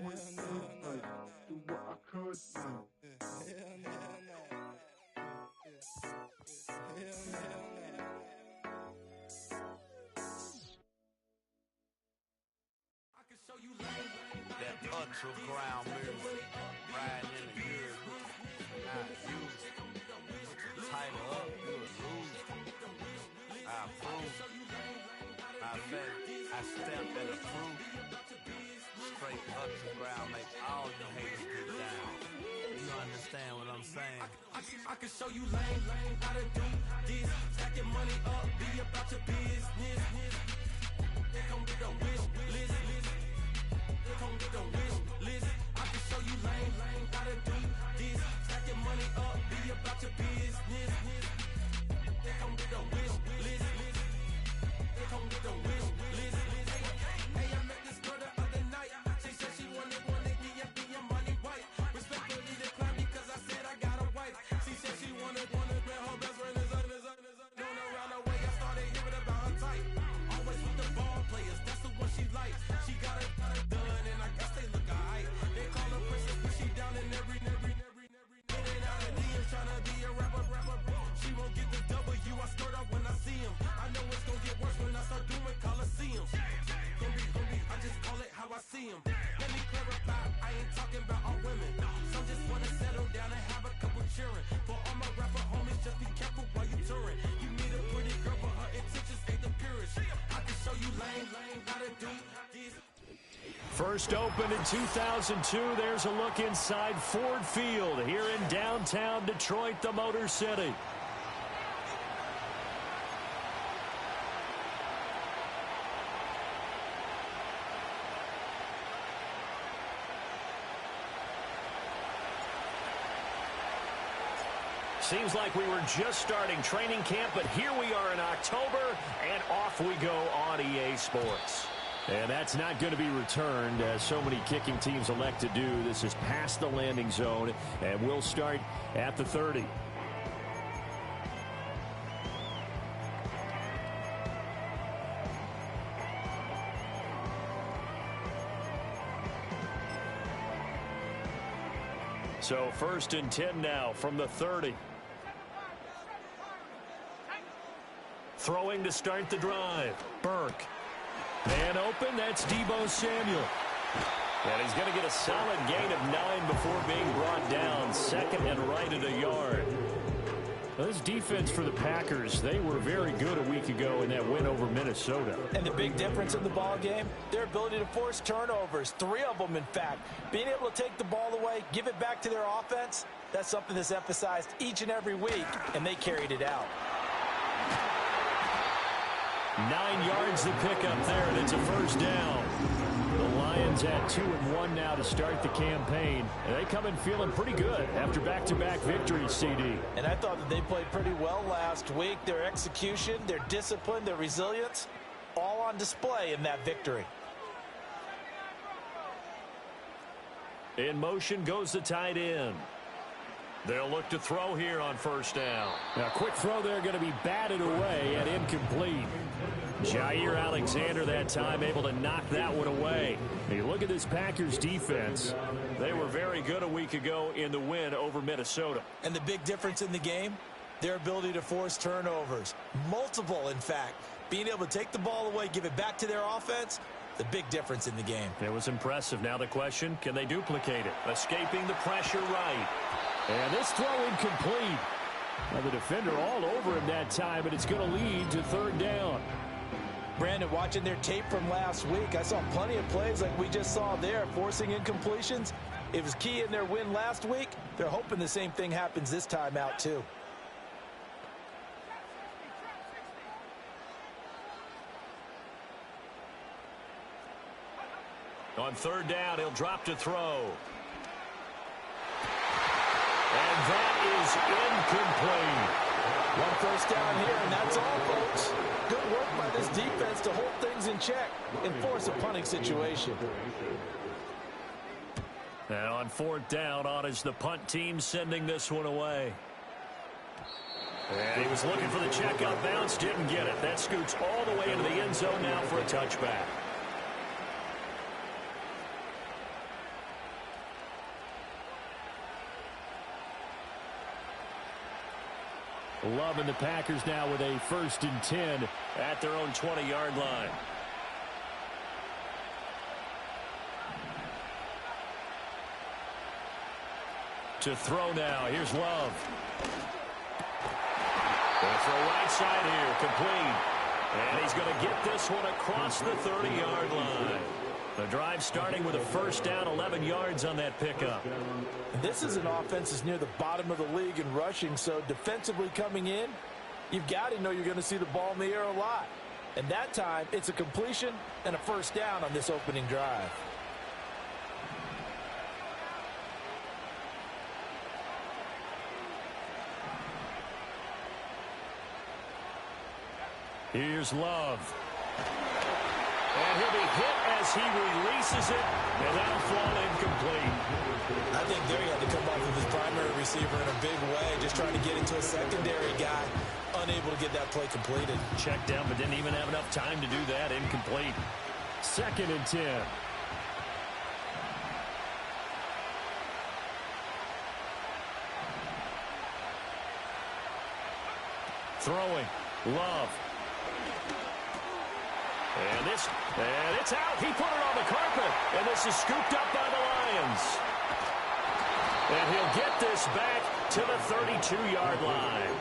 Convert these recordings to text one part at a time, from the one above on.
Do what I could, man. That ultra ground move, riding in the good, not used. Tighten up, you'll lose. I approve. I fed, I stamped and approved. Straight ultra ground, make all you haters get down. You understand what I'm saying? I can show you lame, how to do this. Stack your money up, be about your business. They come with a wish list. They come with a wish list. I can show you lame, how to do this. Stack your money up, be about your business. They come with a wish list. They come with a wish list. Hey, I met this girl the other night. She said she wanted me and money white. Respectfully declined because I said I got a wife. She said she wanted man, her best friend is going around the way. I started hearing about her type. Always with the ball players, that's the one she likes. She got it done, and I guess they look alright. They call her princess, but she down in every. In and out of DMs, tryna be a rapper. She won't get the W, I skirt up when I see him. I know it's gonna get worse when I start doing Coliseums. Gonna be, I just call it how I see him. Let me clarify, I ain't talking about all women. Some just wanna settle down and have a couple cheering. For all my rapper homies, just be careful while you touring. You need a pretty girl, but her intentions ain't the purest. I can show you lame, how to do this. First opened in 2002. There's a look inside Ford Field here in downtown Detroit, the Motor City. Seems like we were just starting training camp, but here we are in October, and off we go on EA Sports. And that's not going to be returned, as so many kicking teams elect to do. This is past the landing zone, and we'll start at the 30. So 1st and 10 now from the 30. Throwing to start the drive. Burke. And open, that's Deebo Samuel. And he's going to get a solid gain of 9 before being brought down. Second and right at a yard. Well, this defense for the Packers, they were very good a week ago in that win over Minnesota. And the big difference in the ball game, their ability to force turnovers, 3 of them in fact. Being able to take the ball away, give it back to their offense, that's something that's emphasized each and every week, and they carried it out. 9 yards to pick up there, and it's a first down. The Lions at 2-1 now to start the campaign. And they come in feeling pretty good after back-to-back victories, CD. And I thought that they played pretty well last week. Their execution, their discipline, their resilience, all on display in that victory. In motion goes the tight end. They'll look to throw here on first down. Now, quick throw there, going to be batted away and incomplete. Jair Alexander that time able to knock that one away. Hey, look at this Packers defense. They were very good a week ago in the win over Minnesota. And the big difference in the game, their ability to force turnovers. Multiple, in fact. Being able to take the ball away, give it back to their offense, the big difference in the game. It was impressive. Now the question, can they duplicate it? Escaping the pressure right. And this throw incomplete. Now the defender all over him that time, but it's going to lead to third down. Brandon, watching their tape from last week, I saw plenty of plays like we just saw there, forcing incompletions. It was key in their win last week. They're hoping the same thing happens this time out, too. On third down, he'll drop to throw. And that is incomplete. One first down here, and that's all, folks. Good work by this defense to hold things in check and force a punting situation. And on fourth down, on is the punt team sending this one away. And he was looking for the check out bounce, didn't get it. That scoots all the way into the end zone now for a touchback. Love and the Packers now with a 1st and 10 at their own 20-yard line. To throw now. Here's Love. Going to throw right side here. Complete. And he's going to get this one across the 30-yard line. The drive starting with a 1st down, 11 yards on that pickup. This is an offense that's near the bottom of the league in rushing, so defensively coming in, you've got to know you're going to see the ball in the air a lot. And that time, it's a completion and a 1st down on this opening drive. Here's Love. And he'll be hit as he releases it, and that'll fall incomplete. I think there he had to come off of his primary receiver in a big way, just trying to get into a secondary guy, unable to get that play completed. Checked down, but didn't even have enough time to do that. Incomplete. 2nd and 10. Throwing. Love. And it's out. He put it on the carpet. And this is scooped up by the Lions. And he'll get this back to the 32-yard line.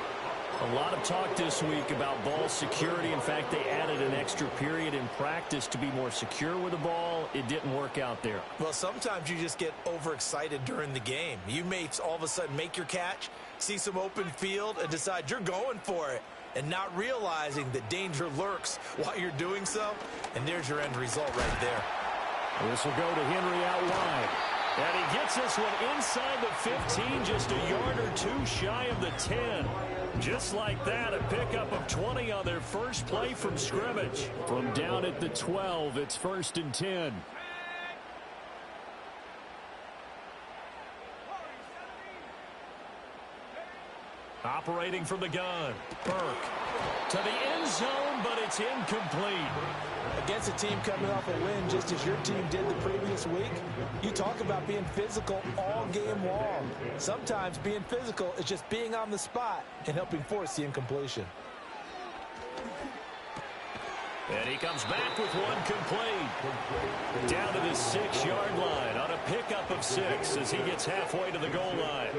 A lot of talk this week about ball security. In fact, they added an extra period in practice to be more secure with the ball. It didn't work out there. Well, sometimes you just get overexcited during the game. You may all of a sudden make your catch, see some open field, and decide you're going for it, and not realizing that danger lurks while you're doing so. And there's your end result right there. This will go to Henry out wide. And he gets this one inside the 15, just a yard or two shy of the 10. Just like that, a pickup of 20 on their first play from scrimmage. From down at the 12, it's 1st and 10. Operating from the gun, Burke to the end zone, but it's incomplete. Against a team coming off a win just as your team did the previous week, you talk about being physical all game long. Sometimes being physical is just being on the spot and helping force the incompletion. And he comes back with one complete. Down to the 6-yard line on a pickup of 6 as he gets halfway to the goal line.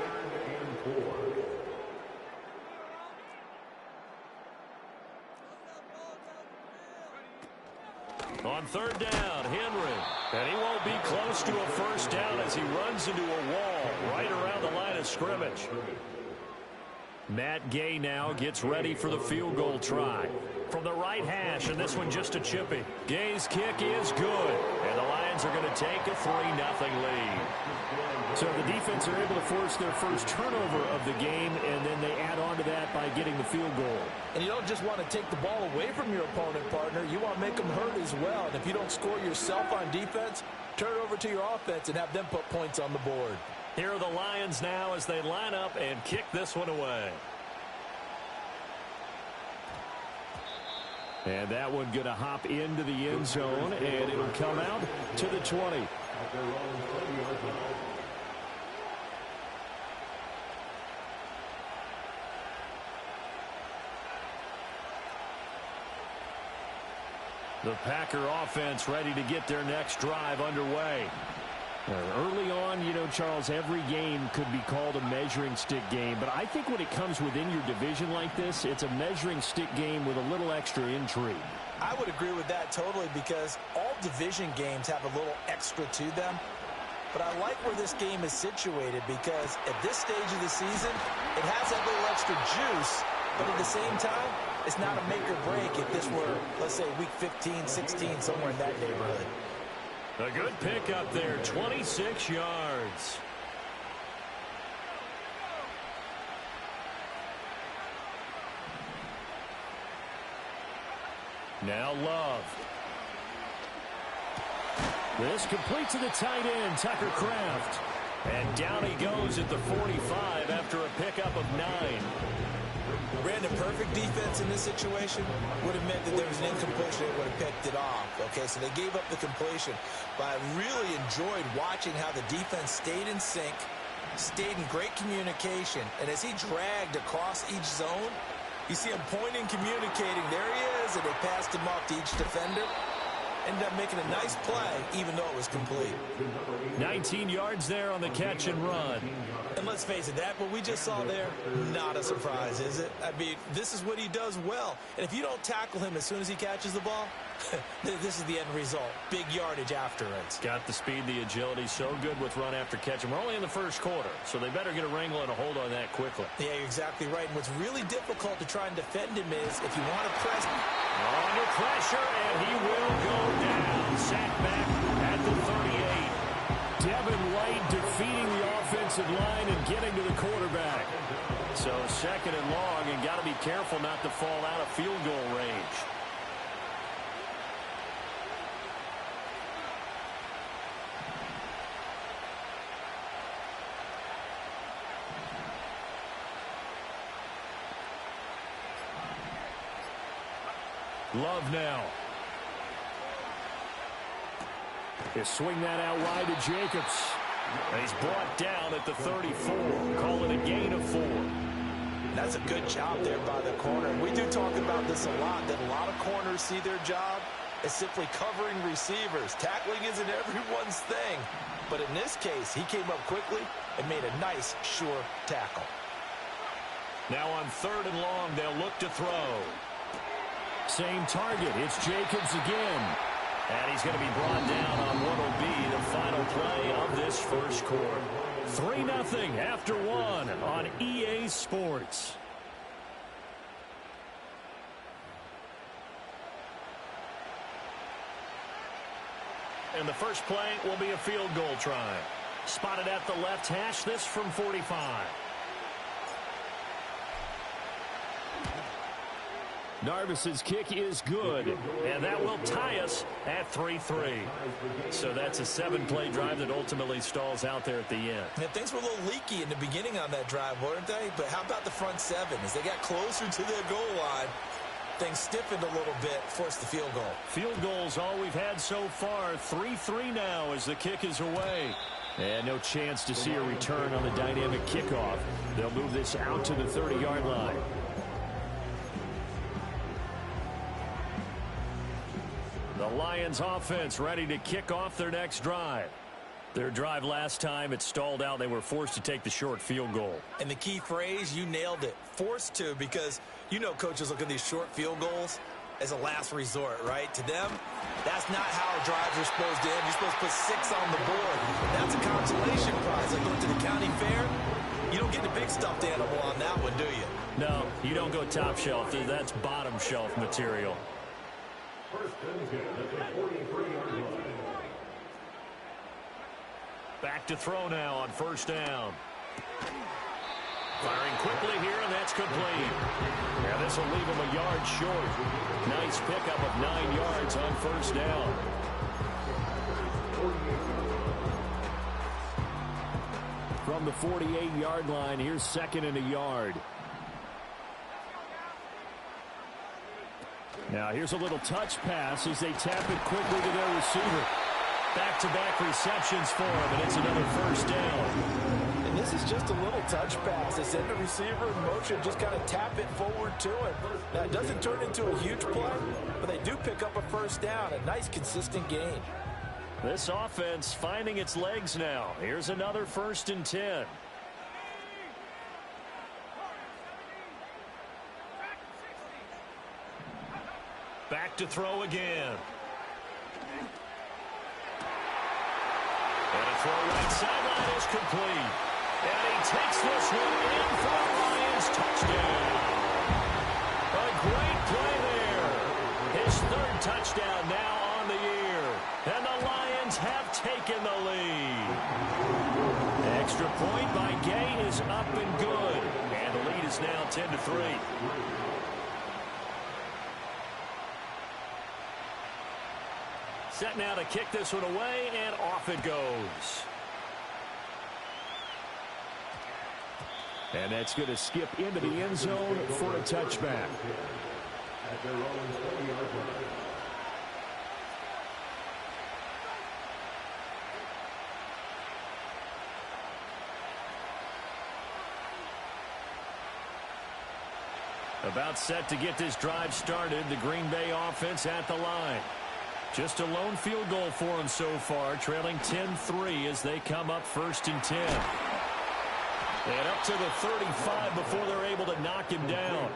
On 3rd down, Henry. And he won't be close to a 1st down as he runs into a wall right around the line of scrimmage. Matt Gay now gets ready for the field goal try. From the right hash, and this one just a chippy. Gay's kick is good, and the Lions are going to take a 3-0 lead. So the defense are able to force their first turnover of the game, and then they add on to that by getting the field goal. And you don't just want to take the ball away from your opponent, partner. You want to make them hurt as well. And if you don't score yourself on defense, turn it over to your offense and have them put points on the board. Here are the Lions now as they line up and kick this one away. And that one going to hop into the end zone, and it'll come out to the 20. The Packer offense ready to get their next drive underway. Early on, you know, Charles, every game could be called a measuring stick game. But I think when it comes within your division like this, it's a measuring stick game with a little extra intrigue. I would agree with that totally because all division games have a little extra to them. But I like where this game is situated because at this stage of the season, it has that little extra juice. But at the same time, it's not a make or break if this were, let's say, week 15, 16, somewhere in that neighborhood. A good pickup there, 26 yards. Now Love. This complete to the tight end, Tucker Kraft. And down he goes at the 45 after a pickup of 9. Brandon, perfect defense in this situation would have meant that there was an incompletion that would have picked it off. Okay, so they gave up the completion. But I really enjoyed watching how the defense stayed in sync, stayed in great communication, and as he dragged across each zone, you see him pointing, communicating. There he is, and they passed him off to each defender. Ended up making a nice play, even though it was complete. 19 yards there on the catch and run. And let's face it, that what we just saw there, not a surprise, is it? I mean, this is what he does well. And if you don't tackle him as soon as he catches the ball, this is the end result. Big yardage afterwards. Got the speed, the agility, so good with run after catch. And we're only in the first quarter, so they better get a wrangle and a hold on that quickly. Yeah, you're exactly right. And what's really difficult to try and defend him is if you want to press. Under pressure, and he will go down. Sacked back at the 38. Devin White defeating the offensive line and getting to the quarterback. So second and long, and got to be careful not to fall out of field goal range. Love now. He'll swing that out wide to Jacobs. And he's brought down at the 34. Call it a gain of 4. That's a good job there by the corner. We do talk about this a lot, that a lot of corners see their job as simply covering receivers. Tackling isn't everyone's thing. But in this case, he came up quickly and made a nice, sure tackle. Now on third and long, they'll look to throw. Same target. It's Jacobs again. And he's going to be brought down on what will be the final play of this first quarter. 3-0 after 1 on EA Sports. And the first play will be a field goal try. Spotted at the left hash, this from 45. Narvis's kick is good, and that will tie us at 3-3. So that's a 7-play drive that ultimately stalls out there at the end. And things were a little leaky in the beginning on that drive, weren't they? But how about the front 7? As they got closer to their goal line, things stiffened a little bit, forced the field goal. Field goals all we've had so far. 3-3 now as the kick is away. And no chance to see a return on the dynamic kickoff. They'll move this out to the 30-yard line. The Lions offense ready to kick off their next drive. Their drive last time, it stalled out. They were forced to take the short field goal. And the key phrase, you nailed it. Forced to, because you know coaches look at these short field goals as a last resort, right? To them, that's not how drives are supposed to end. You're supposed to put 6 on the board. That's a consolation prize. Like going to the county fair, you don't get the big stuffed animal on that one, do you? No, you don't go top shelf. That's bottom shelf material. Back to throw now on first down. Firing quickly here, and that's complete. Now this will leave him a yard short. Nice pickup of 9 yards on first down. From the 48-yard line, here's second and a yard. Now here's a little touch pass as they tap it quickly to their receiver. Back-to-back receptions for him, and it's another first down. And this is just a little touch pass. They send the receiver in motion, just kind of tap it forward to him. Now, it doesn't turn into a huge play, but they do pick up a first down, a nice, consistent gain. This offense finding its legs now. Here's another 1st and 10. Back to throw again. And a throw right sideline is complete. And he takes this one in for a Lions touchdown. A great play there. His 3rd touchdown now on the year. And the Lions have taken the lead. Extra point by Gay is up and good. And the lead is now 10-3. Set now to kick this one away, and off it goes. And that's going to skip into the end zone for a touchback. At their own 20-yard line. About set to get this drive started. The Green Bay offense at the line. Just a lone field goal for them so far, trailing 10-3 as they come up 1st and 10. And up to the 35 before they're able to knock him down.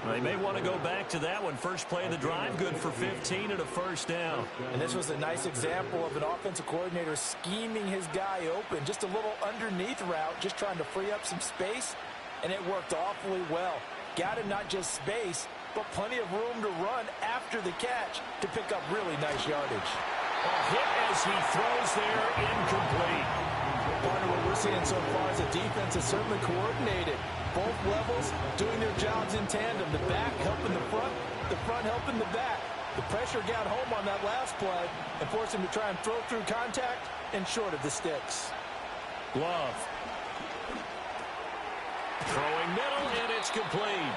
They may want to go back to that one. First play of the drive, good for 15 and a first down. And this was a nice example of an offensive coordinator scheming his guy open. Just a little underneath route, just trying to free up some space, and it worked awfully well. Got him not just space, but plenty of room to run after the catch to pick up really nice yardage. A hit as he throws there, incomplete. Partner, what we're seeing so far is the defense is certainly coordinated. Both levels doing their jobs in tandem. The back helping the front helping the back. The pressure got home on that last play and forced him to try and throw through contact and short of the sticks. Love. Throwing middle, and it's complete.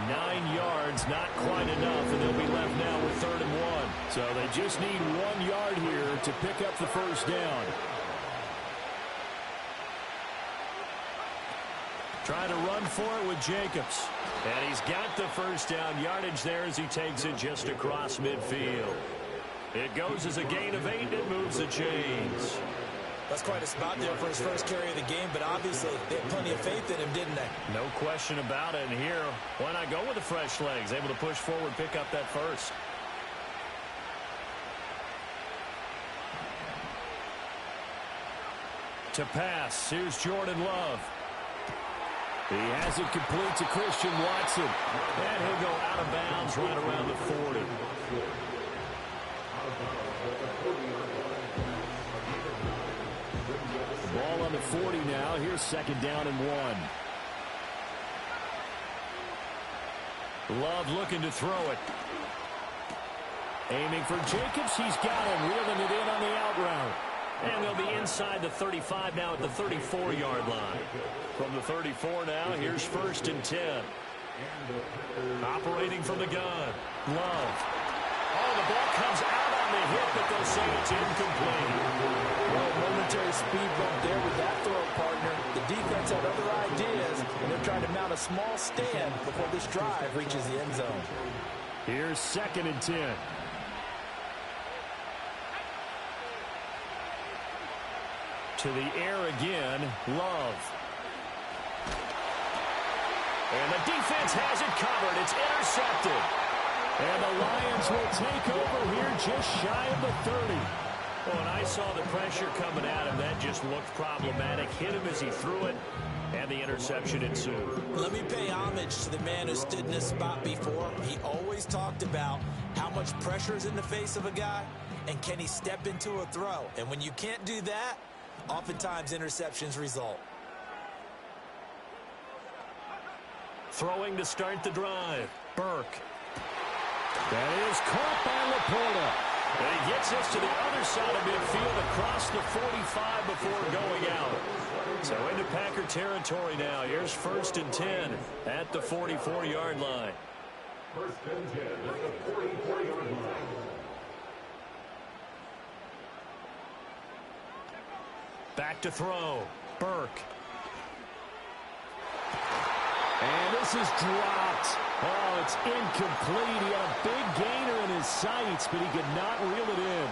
9 yards, not quite enough, and they'll be left now with 3rd and 1. So they just need 1 yard here to pick up the first down. Trying to run for it with Jacobs. And he's got the first down yardage there as he takes it just across midfield. It goes as a gain of 8. It moves the chains. That's quite a spot there for his first carry of the game, but obviously they had plenty of faith in him, didn't they? No question about it. And here, why not go with the fresh legs? Able to push forward, pick up that first. To pass, here's Jordan Love. He has it complete to Christian Watson. And he'll go out of bounds right around the 40. Ball on the 40 now. Here's 2nd down and 1. Love looking to throw it. Aiming for Jacobs. He's got him. Reeling it in on the out route. And they'll be inside the 35 now at the 34-yard line. From the 34 now, here's 1st and 10. Operating from the gun. Love. Oh, the ball comes out on the hit, but they'll say it's incomplete. Well, momentary speed bump there with that throw, partner. The defense had other ideas, and they're trying to mount a small stand before this drive reaches the end zone. Here's 2nd and 10. To the air again, Love. And the defense has it covered. It's intercepted. And the Lions will take over here just shy of the 30. Oh, and I saw the pressure coming at him. That just looked problematic. Hit him as he threw it, and the interception ensued. Let me pay homage to the man who stood in this spot before. He always talked about how much pressure is in the face of a guy, and can he step into a throw. And when you can't do that, oftentimes interceptions result. Throwing to start the drive. Burke. That is caught by Laporta. And he gets us to the other side of midfield across the 45 before going out. So into Packer territory now. Here's 1st and 10 at the 44-yard line. 1st and 10 at the 44-yard line. Back to throw. Burke. And this is dropped. Oh, it's incomplete. He had a big gainer in his sights, but he could not reel it in.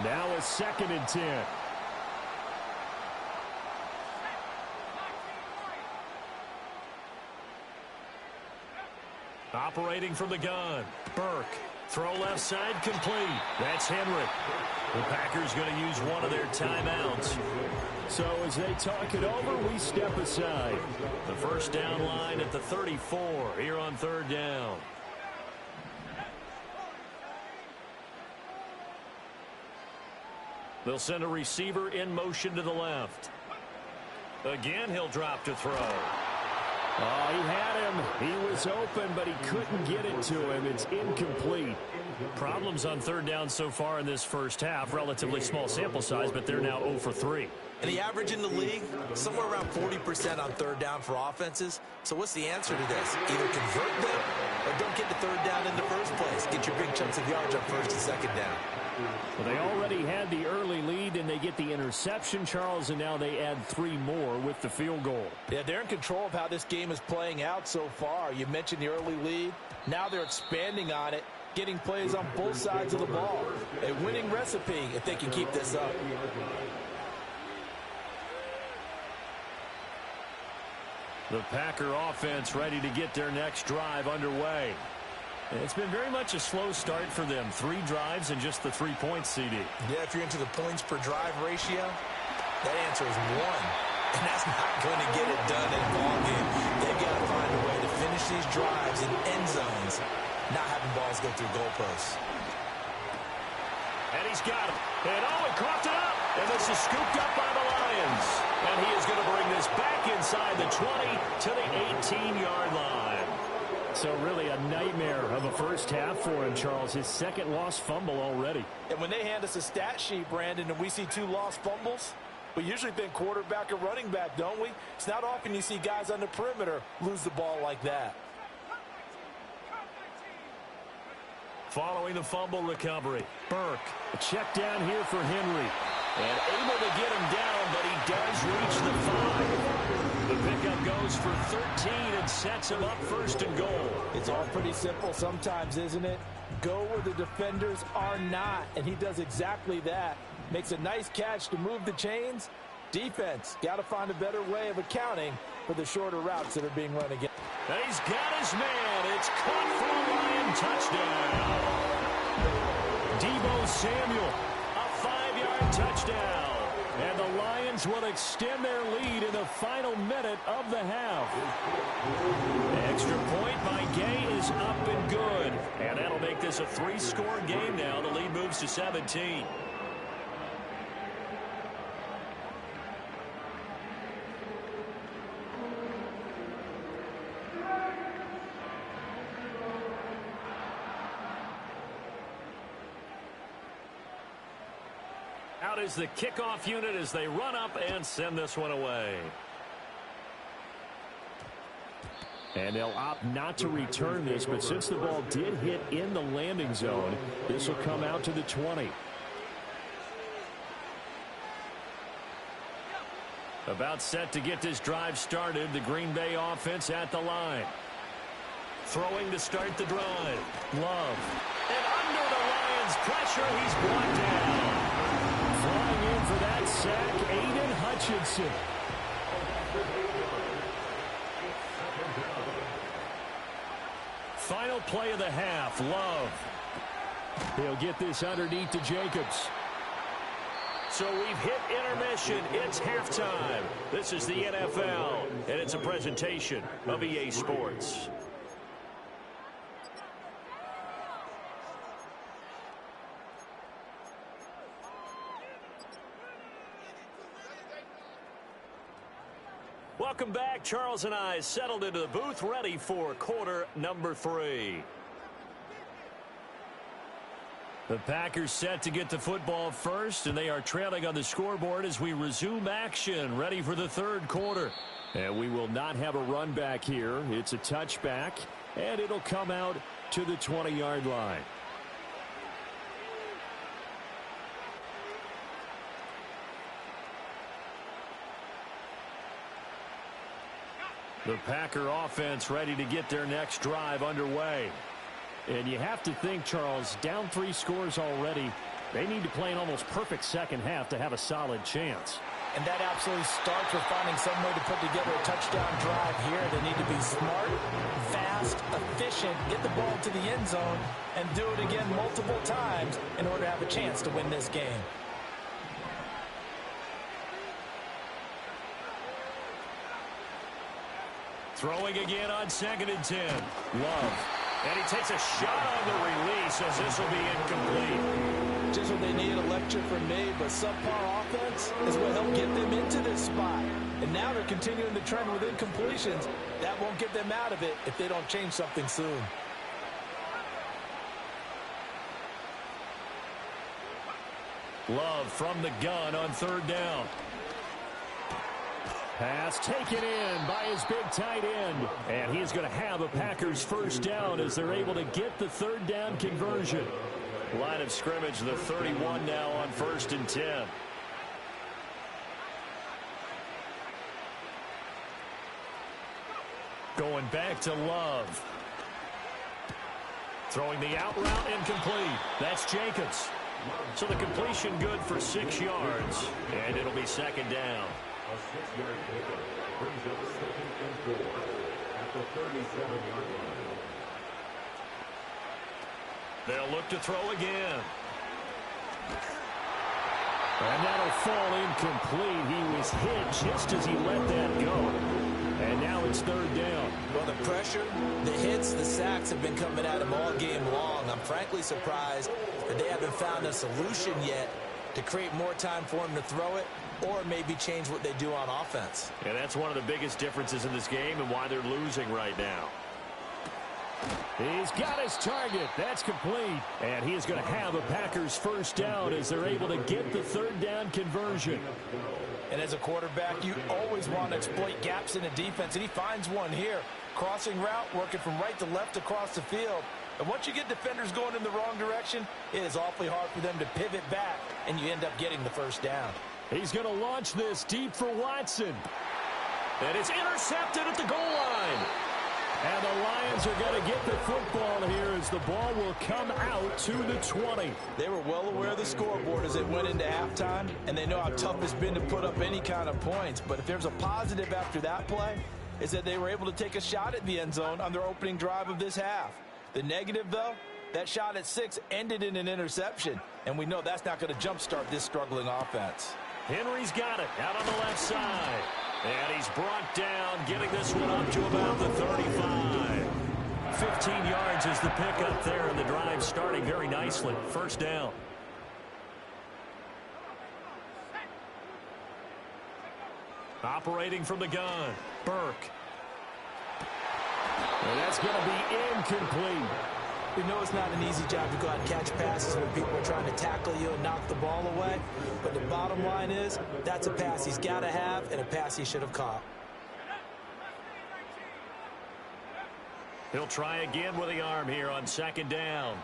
Now a 2nd and 10. Operating from the gun. Burke. Throw left side complete. That's Henry. The Packers going to use one of their timeouts. So as they talk it over, we step aside. The first down line at the 34 here on 3rd down. They'll send a receiver in motion to the left. Again, he'll drop to throw. Oh, he had him. He was open, but he couldn't get it to him. It's incomplete. Problems on 3rd down so far in this first half. Relatively small sample size, but they're now 0 for 3. And the average in the league, somewhere around 40% on 3rd down for offenses. So what's the answer to this? Either convert them or don't get the 3rd down in the first place. Get your big chunks of yards on 1st and 2nd down. Well, they already had the early lead, and they get the interception, Charles, and now they add 3 more with the field goal. Yeah, they're in control of how this game is playing out so far. You mentioned the early lead. Now they're expanding on it, getting plays on both sides of the ball. A winning recipe if they can keep this up. The Packer offense ready to get their next drive underway. And it's been very much a slow start for them. 3 drives and just the 3 points, CD. Yeah, if you're into the points per drive ratio, that answer is 1. And that's not going to get it done in a ball game. They've got to find a way to finish these drives in end zones, not having balls go through goalposts. And he's got him. And he coughed it up. And this is scooped up by the Lions. And he is going to bring this back inside the 20 to the 18-yard line. So really a nightmare of a first half for him, Charles. His second lost fumble already. And when they hand us a stat sheet, Brandon, and we see 2 lost fumbles, we usually think quarterback or running back, don't we? It's not often you see guys on the perimeter lose the ball like that. Following the fumble recovery, Burke, a check down here for Henry. And able to get him down, but he does reach the 5. The pickup goes for 13 and sets him up first and goal. It's all pretty simple sometimes, isn't it? Go where the defenders are not, and he does exactly that. Makes a nice catch to move the chains. Defense, got to find a better way of accounting for the shorter routes that are being run again. And he's got his man. It's caught for a Lion touchdown. Deebo Samuel, a 5-yard touchdown. And the Lions will extend their lead in the final minute of the half. Extra point by Gay is up and good. And that'll make this a 3-score game now. The lead moves to 17. Out is the kickoff unit as they run up and send this one away. And they'll opt not to return this, but since the ball did hit in the landing zone, this will come out to the 20. About set to get this drive started, the Green Bay offense at the line. Throwing to start the drive. Love. And under the Lions' pressure, he's brought down. Flying in for that sack, Aiden Hutchinson. Final play of the half, Love. He'll get this underneath to Jacobs. So we've hit intermission. It's halftime. This is the NFL, and it's a presentation of EA Sports. Welcome back. Charles and I settled into the booth, ready for quarter number 3. The Packers set to get the football first, and they are trailing on the scoreboard as we resume action, ready for the third quarter. And we will not have a run back here. It's a touchback, and it'll come out to the 20-yard line. The Packer offense ready to get their next drive underway. And you have to think, Charles, down 3 scores already. They need to play an almost perfect second half to have a solid chance. And that absolutely starts with finding some way to put together a touchdown drive here. They need to be smart, fast, efficient, get the ball to the end zone, and do it again multiple times in order to have a chance to win this game. Throwing again on 2nd and 10. Love. And he takes a shot on the release as this will be incomplete. Just what they need, a lecture from me, but subpar offense is what helped get them into this spot. And now they're continuing the trend with incompletions. That won't get them out of it if they don't change something soon. Love from the gun on 3rd down. Pass taken in by his big tight end. And he's going to have a Packers first down as they're able to get the 3rd down conversion. Line of scrimmage, the 31 now on 1st and 10. Going back to Love. Throwing the out route, incomplete. That's Jacobs. So the completion good for 6 yards, and it'll be 2nd down. A 6-yard pickup brings up 2nd and 4 at the 37-yard line. They'll look to throw again. And that'll fall incomplete. He was hit just as he let that go. And now it's 3rd down. Well, the pressure, the hits, the sacks have been coming at him all game long. I'm frankly surprised that they haven't found a solution yet to create more time for him to throw it or maybe change what they do on offense. And that's one of the biggest differences in this game and why they're losing right now. He's got his target. That's complete. And he is going to have a Packers 1st down as they're able to get the 3rd down conversion. And as a quarterback, you always want to exploit gaps in the defense, and he finds one here. Crossing route, working from right to left across the field. And once you get defenders going in the wrong direction, it is awfully hard for them to pivot back, and you end up getting the 1st down. He's going to launch this deep for Watson. And it's intercepted at the goal line. And the Lions are going to get the football here as the ball will come out to the 20. They were well aware of the scoreboard as it went into halftime, and they know how tough it's been to put up any kind of points. But if there's a positive after that play, is that they were able to take a shot at the end zone on their opening drive of this half. The negative, though, that shot at 6 ended in an interception, and we know that's not going to jumpstart this struggling offense. Henry's got it out on the left side. And he's brought down, getting this one up to about the 35. 15 yards is the pickup there, and the drive starting very nicely. 1st down. Operating from the gun, Burke. And that's going to be incomplete. We know it's not an easy job to go out and catch passes when people are trying to tackle you and knock the ball away. But the bottom line is, that's a pass he's got to have and a pass he should have caught. He'll try again with the arm here on 2nd down.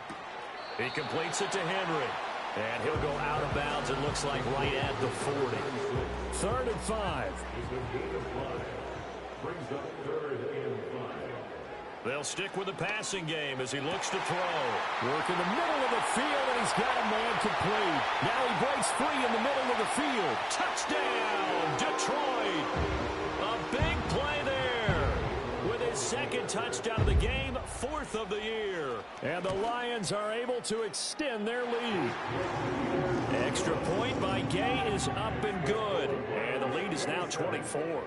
He completes it to Henry. And he'll go out of bounds, it looks like, right at the 40. 3rd and 5. Brings up 3rd and 5. They'll stick with the passing game as he looks to throw. Work in the middle of the field, and he's got a man complete. Now he breaks free in the middle of the field. Touchdown, Detroit. A big play there with his 2nd touchdown of the game, 4th of the year. And the Lions are able to extend their lead. Extra point by Gay is up and good. And the lead is now 24.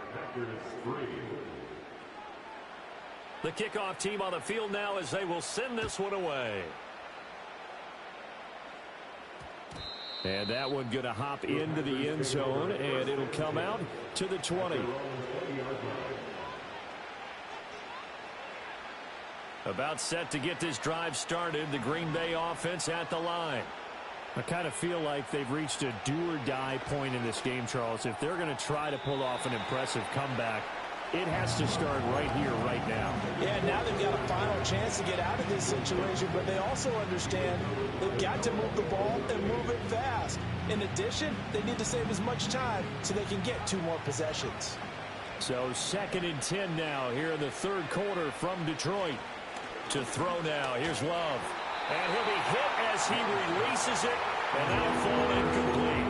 The kickoff team on the field now as they will send this one away. And that one going to hop into the end zone, and it'll come out to the 20. About set to get this drive started, the Green Bay offense at the line. I kind of feel like they've reached a do-or-die point in this game, Charles. If they're going to try to pull off an impressive comeback, it has to start right here, right now. Yeah, now they've got a final chance to get out of this situation, but they also understand they've got to move the ball and move it fast. In addition, they need to save as much time so they can get 2 more possessions. So 2nd and 10 now here in the 3rd quarter from Detroit. To throw now, here's Love. And he'll be hit as he releases it, and that'll fall incomplete.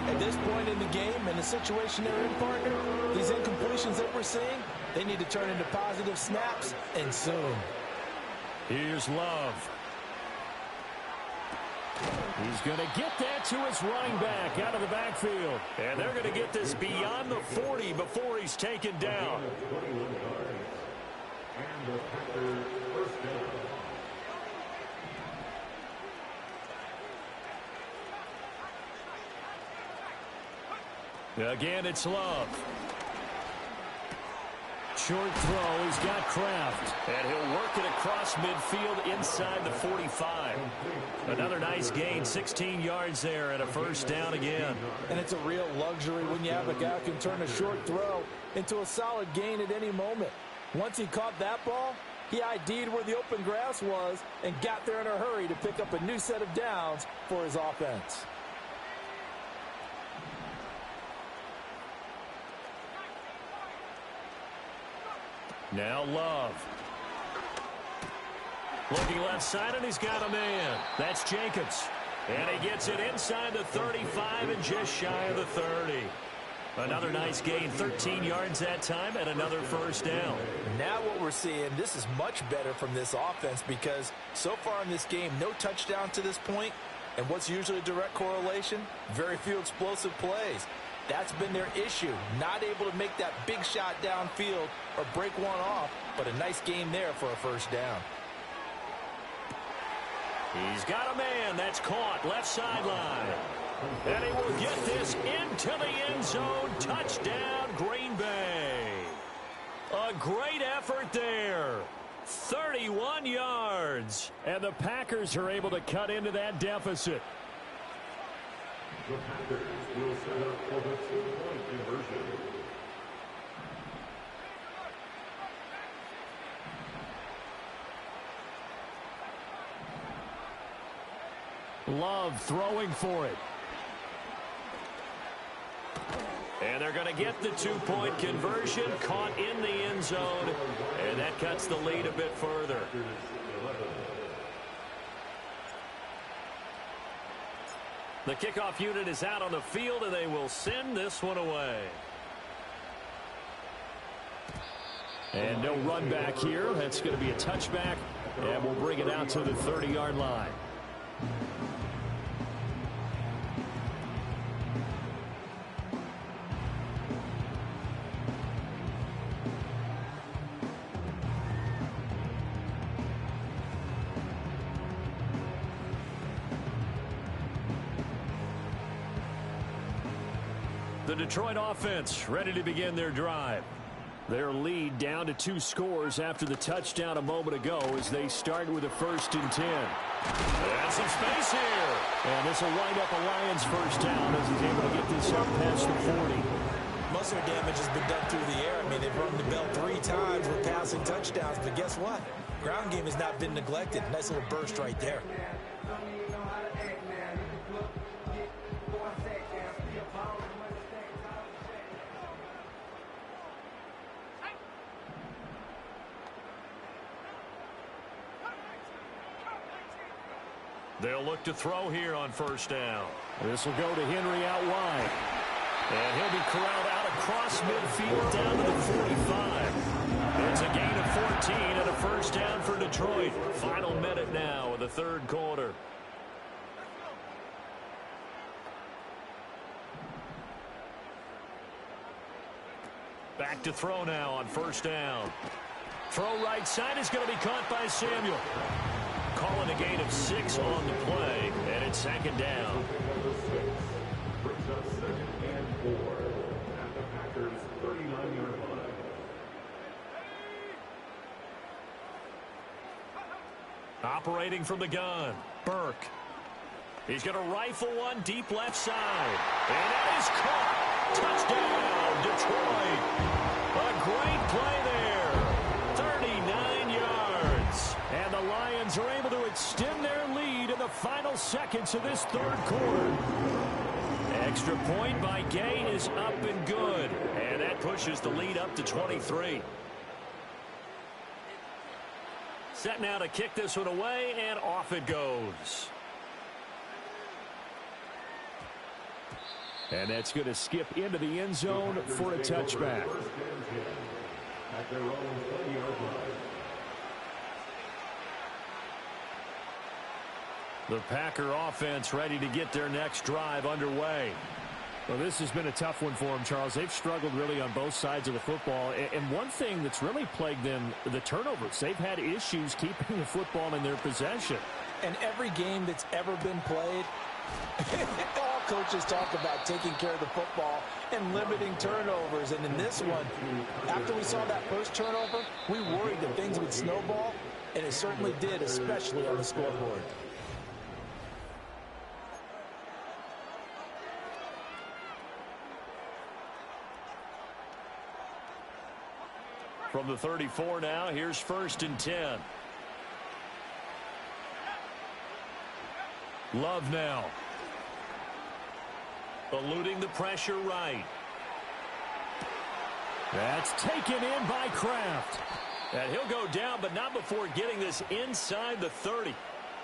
At this point in the game and the situation they're in, partner, these incompletions that we're seeing, they need to turn into positive snaps, and soon. Here's Love. He's going to get that to his running back out of the backfield. And they're going to get this beyond the 40 before he's taken down. And the Packers 1st down. Again, it's Love. Short throw, he's got Kraft. And he'll work it across midfield inside the 45. Another nice gain, 16 yards there and a 1st down again. And it's a real luxury when you have a guy who can turn a short throw into a solid gain at any moment. Once he caught that ball, He ID'd where the open grass was and got there in a hurry to pick up a new set of downs for his offense. Now Love. Looking left side, and he's got a man. That's Jacobs. And he gets it inside the 35 and just shy of the 30. Another nice gain, 13 yards that time, and another first down. Now what we're seeing, this is much better from this offense because so far in this game, no touchdown to this point. And what's usually a direct correlation? Very few explosive plays. That's been their issue, not able to make that big shot downfield or break one off, but a nice gain there for a first down. He's got a man that's caught left sideline. And he will get this into the end zone. Touchdown, Green Bay. A great effort there. 31 yards. And the Packers are able to cut into that deficit. The Packers will set up for the two-point conversion. Love throwing for it. And they're going to get the two-point conversion, caught in the end zone, and that cuts the lead a bit further. The kickoff unit is out on the field, and they will send this one away. And no run back here. That's going to be a touchback, and we'll bring it out to the 30-yard line. The Detroit offense ready to begin their drive. Their lead down to 2 scores after the touchdown a moment ago as they start with a 1st and 10. And some space here. And this will wind up a Lions first down as he's able to get this up past the 40. Most of their damage has been done through the air. I mean, they've rung the bell 3 times with passing touchdowns, but guess what? Ground game has not been neglected. Nice little burst right there. They'll look to throw here on first down. This will go to Henry out wide. And he'll be corralled out across midfield down to the 45. It's a gain of 14 and a first down for Detroit. Final minute now of the 3rd quarter. Back to throw now on first down. Throw right side is going to be caught by Samuel. Calling a gain of 6 on the play, and it's 2nd down. Brings up 2nd and 4 at the Packers' 39-yard line. Operating from the gun, Burke. He's going to rifle one deep left side. And that is caught. Touchdown, Detroit. A great play there. 39 yards. And the Lions are able to extend their lead in the final seconds of this 3rd quarter. Extra point by Gay is up and good. And that pushes the lead up to 23. Set now to kick this one away, and off it goes. And that's going to skip into the end zone for a touchback. At their own 20-yard line. The Packer offense ready to get their next drive underway. Well, this has been a tough one for them, Charles. They've struggled really on both sides of the football. And one thing that's really plagued them, the turnovers. They've had issues keeping the football in their possession. And every game that's ever been played, all coaches talk about taking care of the football and limiting turnovers. And in this one, after we saw that first turnover, we worried that things would snowball, and it certainly did, especially on the scoreboard. From the 34 now, here's 1st and 10. Love now. Eluding the pressure right. That's taken in by Kraft. And he'll go down, but not before getting this inside the 30.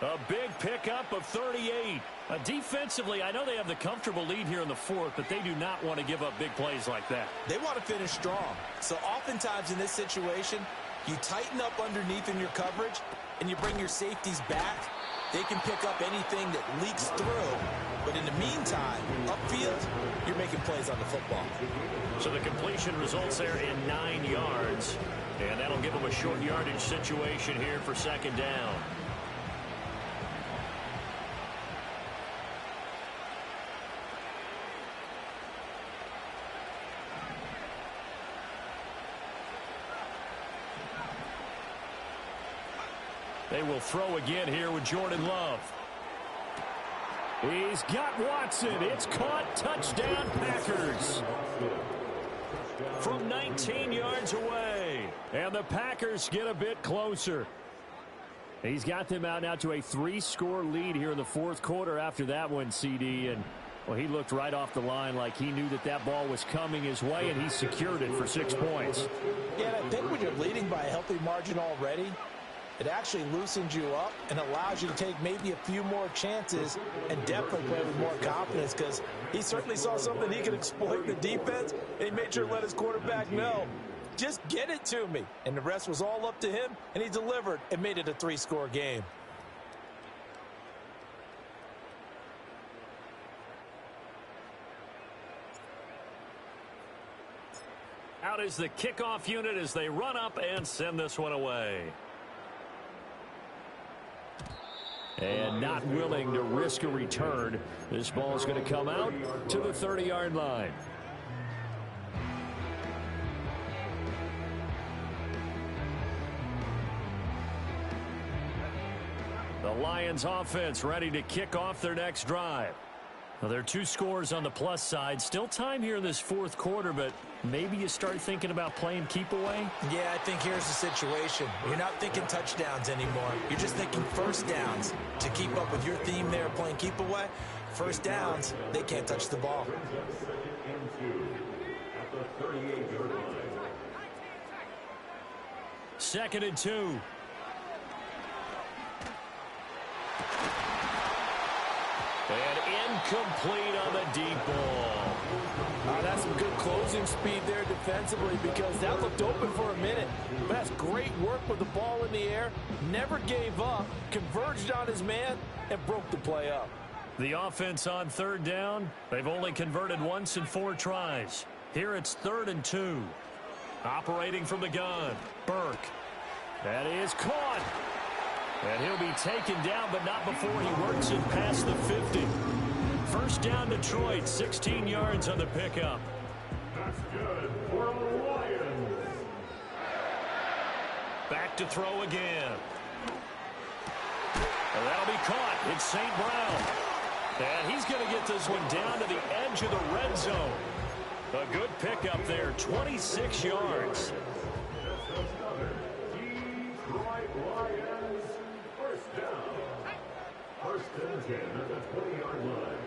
A big pickup of 38. Defensively, I know they have the comfortable lead here in the 4th, but they do not want to give up big plays like that. They want to finish strong. So oftentimes in this situation, you tighten up underneath in your coverage, and you bring your safeties back. They can pick up anything that leaks through. But in the meantime, upfield, you're making plays on the football. So the completion results there in 9 yards. And that'll give them a short yardage situation here for 2nd down. They will throw again here with Jordan Love. He's got Watson. It's caught. Touchdown, Packers. From 19 yards away. And the Packers get a bit closer. He's got them out now to a 3-score lead here in the 4th quarter after that one, CD. And, well, he looked right off the line like he knew that that ball was coming his way, and he secured it for 6 points. Yeah, and I think when you're leading by a healthy margin already, it actually loosens you up and allows you to take maybe a few more chances and definitely play with more confidence, because he certainly saw something he could exploit in the defense, and he made sure to let his quarterback know, just get it to me. And the rest was all up to him, and he delivered and made it a 3-score game. Out is the kickoff unit as they run up and send this one away. And not willing to risk a return. This ball is going to come out to the 30-yard line. The Lions offense ready to kick off their next drive. Well, there are 2 scores on the plus side. Still time here in this 4th quarter, but maybe you start thinking about playing keep away? Yeah, I think here's the situation. You're not thinking touchdowns anymore. You're just thinking first downs. To keep up with your theme there, playing keep away, first downs, they can't touch the ball. Second and 2. And incomplete on the deep ball. That's some good closing speed there defensively, because that looked open for a minute. But that's great work with the ball in the air. Never gave up, converged on his man, and broke the play up. The offense on 3rd down. They've only converted once in 4 tries. Here it's 3rd and 2. Operating from the gun, Burke. That is caught. And he'll be taken down, but not before he works it past the 50. First down, Detroit, 16 yards on the pickup. That's good for the Lions. Back to throw again. And that'll be caught. It's St. Brown. And he's going to get this one down to the edge of the red zone. A good pickup there, 26 yards. First and 10 at the 20-yard line.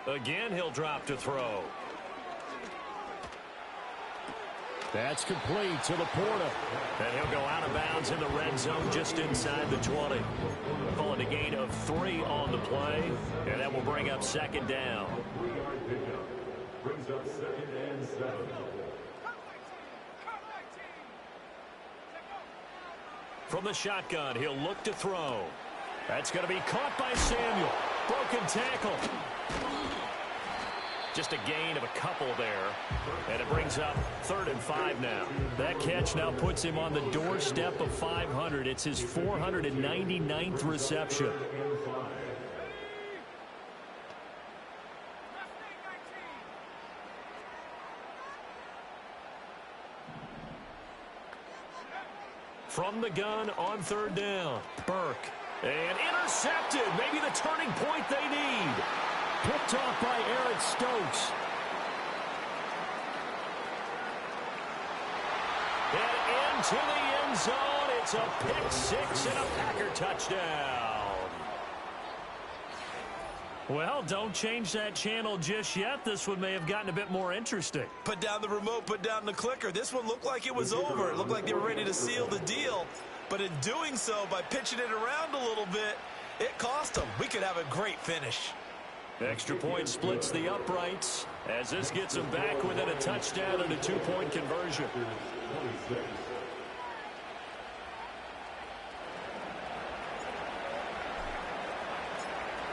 Again, he'll drop to throw. That's complete to Laporta. And he'll go out of bounds in the red zone just inside the 20. Calling a gain of 3 on the play. And that will bring up 2nd down. 3-yard pickup brings up 2nd and 7. From the shotgun, he'll look to throw. That's going to be caught by Samuel. Broken tackle. Just a gain of a couple there. And it brings up 3rd and 5 now. That catch now puts him on the doorstep of 500. It's his 499th reception. From the gun on 3rd down, Burke. And intercepted. Maybe the turning point they need. Pick picked off by Eric Stokes. And into the end zone. It's a pick six and a Packer touchdown. Well, don't change that channel just yet. This one may have gotten a bit more interesting. Put down the remote, put down the clicker. This one looked like it was over. It looked like they were ready to seal the deal. But in doing so, by pitching it around a little bit, it cost them. We could have a great finish. Extra point splits the uprights as this gets them back within a touchdown and a two-point conversion.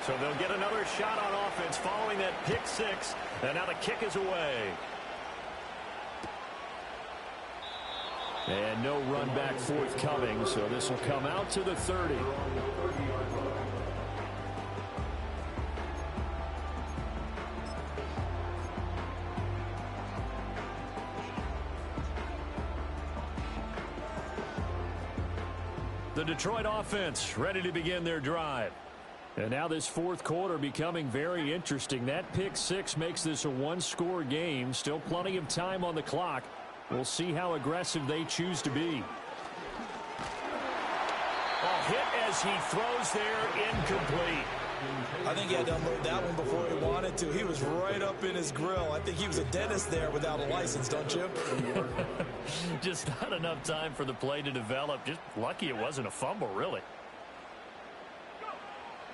So they'll get another shot on offense following that pick six. And now the kick is away. And no run back forthcoming, so this will come out to the 30. The Detroit offense ready to begin their drive. And now this fourth quarter becoming very interesting. That pick six makes this a one-score game. Still plenty of time on the clock. We'll see how aggressive they choose to be. A hit as he throws there, incomplete. I think he had to unload that one before he wanted to. He was right up in his grill. I think he was a dentist there without a license, don't you? Just not enough time for the play to develop. Just lucky it wasn't a fumble, really.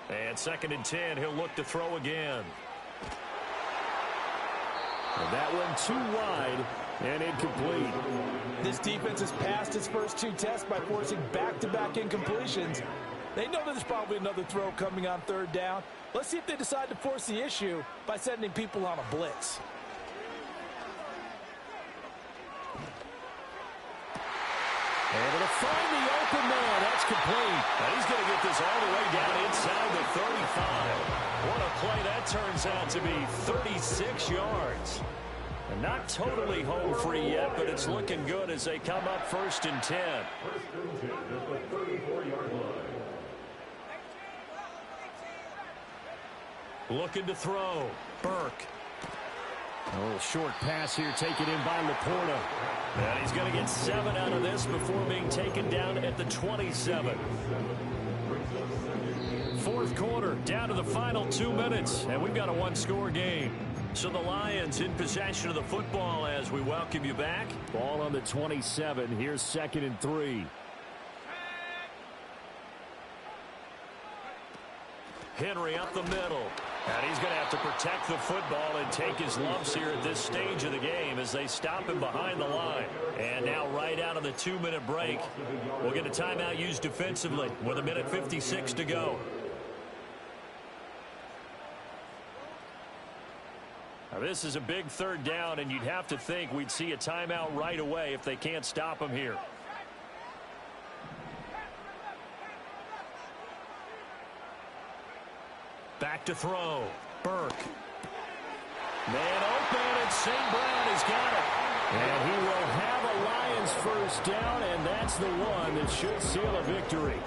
And 2nd and 10, he'll look to throw again. And that one too wide and incomplete. This defense has passed its first two tests by forcing back-to-back incompletions. They know there's probably another throw coming on 3rd down. Let's see if they decide to force the issue by sending people on a blitz. Able to find the open man. That's complete. And he's going to get this all the way down inside the 35. What a play that turns out to be. 36 yards. And not totally home free yet, but it's looking good as they come up 1st and 10. 1st and 10 at the 34-yard line. Looking to throw. Burke. A little short pass here taken in by Laporta. And he's going to get 7 out of this before being taken down at the 27. Fourth quarter, down to the final 2 minutes, and we've got a one-score game. So the Lions in possession of the football as we welcome you back. Ball on the 27. Here's 2nd and 3. Henry up the middle. And he's going to have to protect the football and take his lumps here at this stage of the game as they stop him behind the line. And now right out of the 2-minute break, we'll get a timeout used defensively with 1:56 to go. Now this is a big 3rd down, and you'd have to think we'd see a timeout right away if they can't stop him here. Back to throw. Burke. Man open, and St. Brown has got it. And he will have a Lions 1st down, and that's the one that should seal a victory.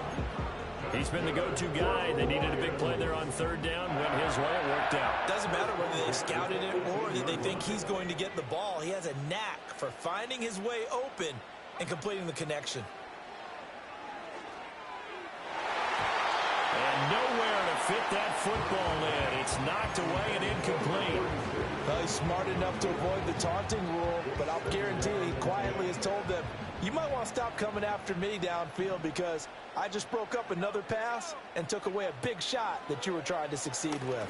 He's been the go-to guy. They needed a big play there on 3rd down. Went his way. It worked out. Doesn't matter whether they scouted it or that they think he's going to get the ball. He has a knack for finding his way open and completing the connection. And nowhere to fit that football in. It's knocked away and incomplete. Well, he's smart enough to avoid the taunting rule, but I'll guarantee he quietly has told them, you might want to stop coming after me downfield because I just broke up another pass and took away a big shot that you were trying to succeed with.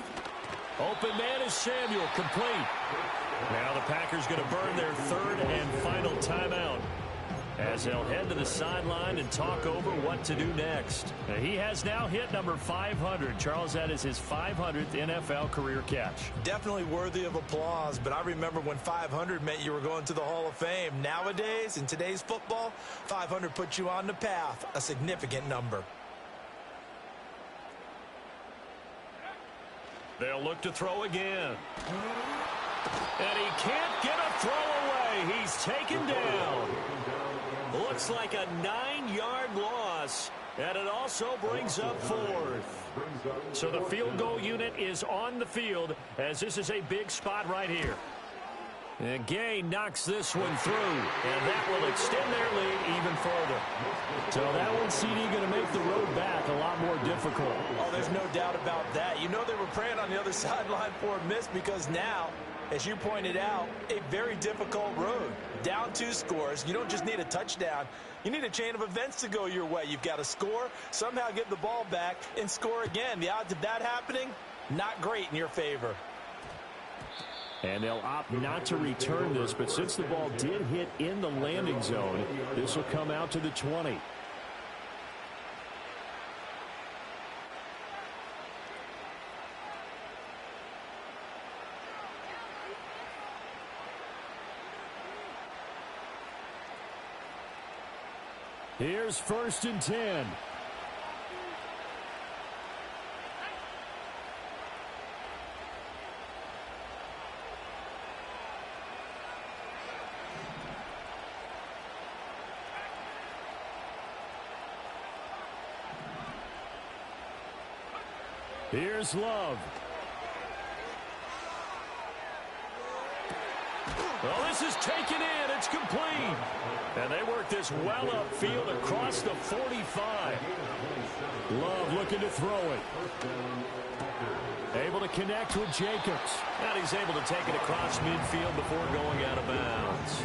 Open man is Samuel, complete. Now the Packers going to burn their 3rd and final timeout as they'll head to the sideline and talk over what to do next. Now, he has now hit number 500. Charles, that is his 500th NFL career catch. Definitely worthy of applause, but I remember when 500 meant you were going to the Hall of Fame. Nowadays, in today's football, 500 puts you on the path, a significant number. They'll look to throw again. And he can't get a throw away. He's taken down. Looks like a 9-yard loss plus, and it also brings up fourth. So the field goal unit is on the field as this is a big spot right here. And Gay knocks this one through, and that will extend their lead even further. So that one, CD, going to make the road back a lot more difficult. Oh, there's no doubt about that. You know they were praying on the other sideline for a miss because now, as you pointed out, a very difficult road. Down 2 scores. You don't just need a touchdown. You need a chain of events to go your way. You've got to score, somehow get the ball back, and score again. The odds of that happening, not great in your favor. And they'll opt not to return this, but since the ball did hit in the landing zone, this will come out to the 20. Here's 1st and 10. Here's Love. Well, this is taken in. It's complete. And they work this well upfield across the 45. Love looking to throw it. Able to connect with Jacobs. And he's able to take it across midfield before going out of bounds.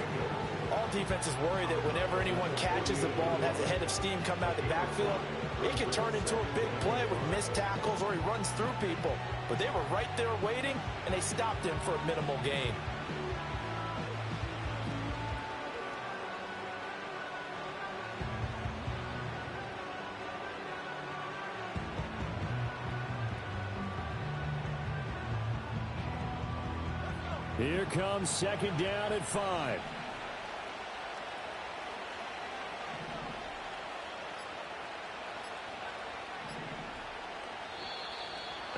All defenses worry that whenever anyone catches the ball and has a head of steam come out of the backfield, it can turn into a big play with missed tackles or he runs through people. But they were right there waiting, and they stopped him for a minimal gain. Here comes 2nd down at 5.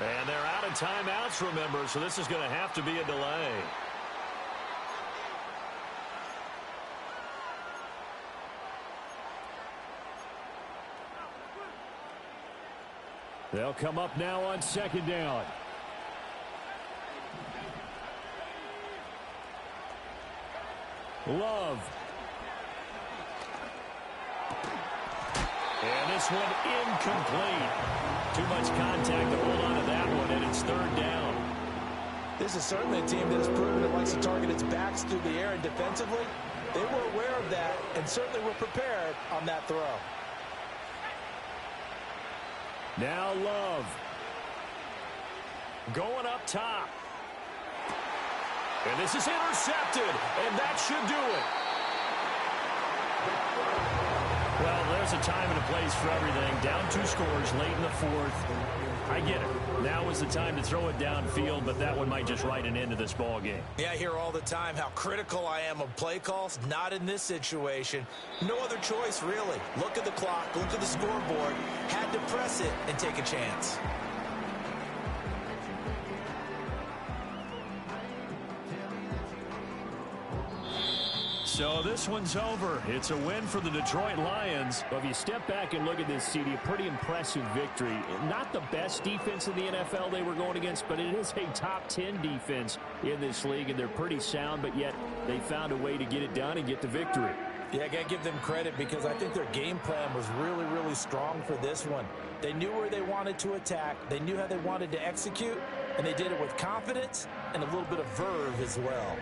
And they're out of timeouts, remember, so this is going to have to be a delay. They'll come up now on 2nd down. Love. And this one incomplete. Too much contact to hold on to that one, and it's 3rd down. This is certainly a team that has proven it likes to target its backs through the air, and defensively, they were aware of that and certainly were prepared on that throw. Now Love. Going up top. And this is intercepted, and that should do it. Well, there's a time and a place for everything. Down 2 scores late in the 4th. I get it. Now is the time to throw it downfield, but that one might just write an end to this ball game. Yeah, I hear all the time how critical I am of play calls. Not in this situation. No other choice, really. Look at the clock, look at the scoreboard. Had to press it and take a chance. So this one's over. It's a win for the Detroit Lions. But if you step back and look at this, CD, a pretty impressive victory. Not the best defense in the NFL they were going against, but it is a top 10 defense in this league, and they're pretty sound, but yet they found a way to get it done and get the victory. Yeah, I got to give them credit because I think their game plan was really, really strong for this one. They knew where they wanted to attack. They knew how they wanted to execute, and they did it with confidence and a little bit of verve as well.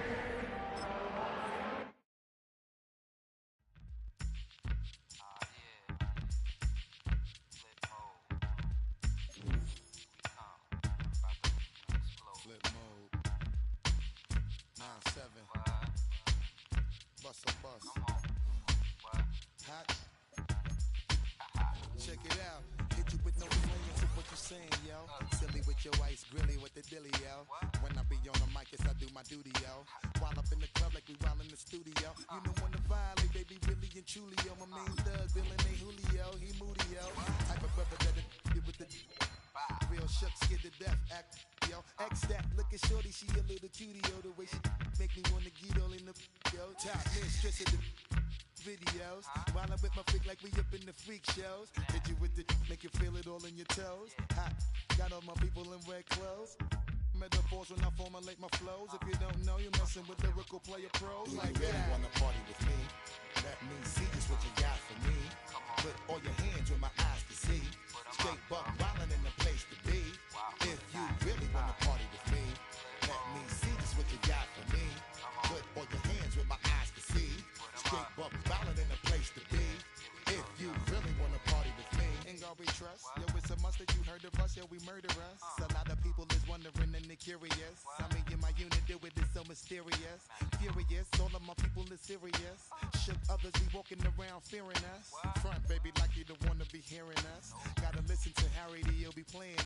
Check it out. Hit you with no swings of what you saying, yo. Silly with your ice grilly with the dilly, yo. When I be on the mic, yes, I do my duty, yo. While up in the club like we while in the studio. You know when to violate, baby, really and truly, yo. My main thug, villain ain't Julio, he moody, yo. Type of brother that it with the real shook, scared to death, act, yo. X that, look at shorty, she a little cutie, yo. The way she make me wanna get all in the, yo. Top mistress of the videos. Wildin' with my freak like we up in the freak shows. Hit you with the make you feel it all in your toes. Hot, got all my people in red clothes. Metaphors when I formulate my flows. If you don't know, you're messing with lyrical player pros. Do Like you really that. wanna party with me? Let me see just what you got for me. Put all your hands with my eyes to see. Straight buck wildin' in the place to be. If you really wanna party with me, let me see just what you got for me. Put all your hands with my eyes to see. Straight buck wildin' in the place to be. If you really wanna party with me, In God we trust. Yo, it's a must that you heard of us. Yo, we murder us. A lot of people is wondering and they're curious. How me and my unit do it is so mysterious. Furious, all of my people is serious. Shook others be walking around fearing us. Front, baby, like you don't wanna be hearing us. Gotta listen to Harry, he'll be playing.